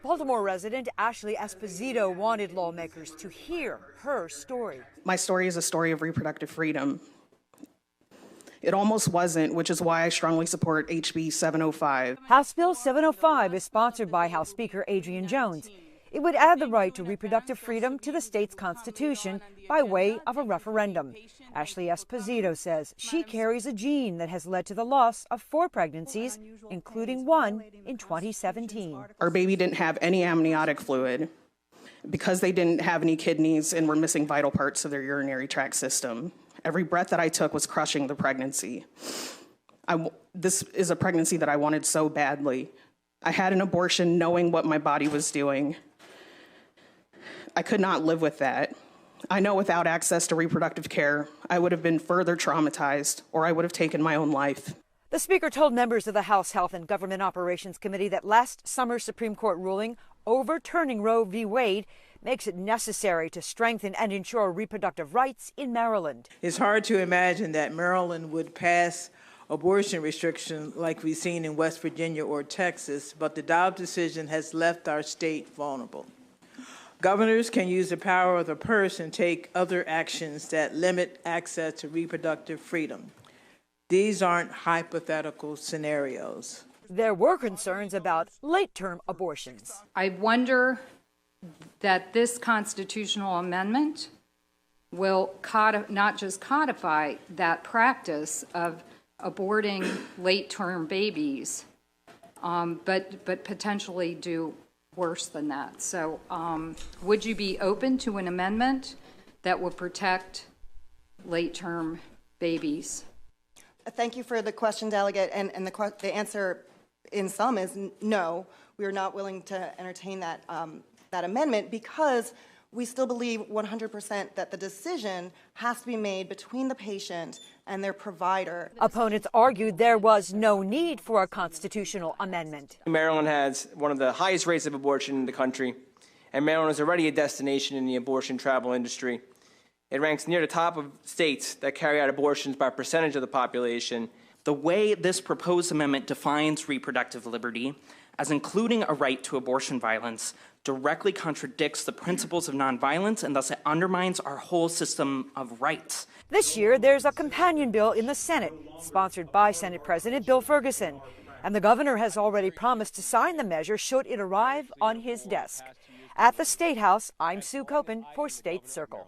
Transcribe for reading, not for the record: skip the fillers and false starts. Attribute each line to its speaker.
Speaker 1: Baltimore resident Ashley Esposito wanted lawmakers to hear her story.
Speaker 2: My story is a story of reproductive freedom. It almost wasn't, which is why I strongly support HB 705.
Speaker 1: House Bill 705 is sponsored by House Speaker Adrian Jones. It would add the right to reproductive freedom to the state's constitution by way of a referendum. Ashley Esposito says she carries a gene that has led to the loss of 4 pregnancies, including one in 2017.
Speaker 2: Our baby didn't have any amniotic fluid because they didn't have any kidneys and were missing vital parts of their urinary tract system. Every breath that I took was crushing the pregnancy. This is a pregnancy that I wanted so badly. I had an abortion knowing what my body was doing. I could not live with that. I know without access to reproductive care, I would have been further traumatized, or I would have taken my own life.
Speaker 1: The Speaker told members of the House Health and Government Operations Committee that last summer's Supreme Court ruling overturning Roe v. Wade makes it necessary to strengthen and ensure reproductive rights in Maryland.
Speaker 3: It's hard to imagine that Maryland would pass abortion restrictions like we've seen in West Virginia or Texas, but the Dobbs decision has left our state vulnerable. Governors can use the power of the purse and take other actions that limit access to reproductive freedom. These aren't hypothetical scenarios.
Speaker 1: There were concerns about late-term abortions.
Speaker 4: I wonder that this constitutional amendment will not just codify that practice of aborting late-term babies, but potentially do worse than that. So would you be open to an amendment that would protect late-term babies?
Speaker 5: Thank you for the question, Delegate. And the answer in sum is no. We are not willing to entertain that, that amendment because we still believe 100% that the decision has to be made between the patient and their provider.
Speaker 1: Opponents argued there was no need for a constitutional amendment.
Speaker 6: Maryland has one of the highest rates of abortion in the country, and Maryland is already a destination in the abortion travel industry. It ranks near the top of states that carry out abortions by percentage of the population.
Speaker 7: The way this proposed amendment defines reproductive liberty as including a right to abortion violence directly contradicts the principles of nonviolence, and thus it undermines our whole system of rights.
Speaker 1: This year, there's a companion bill in the Senate, sponsored by Senate President Bill Ferguson. And the governor has already promised to sign the measure should it arrive on his desk. At the State House, I'm Sue Copen for State Circle.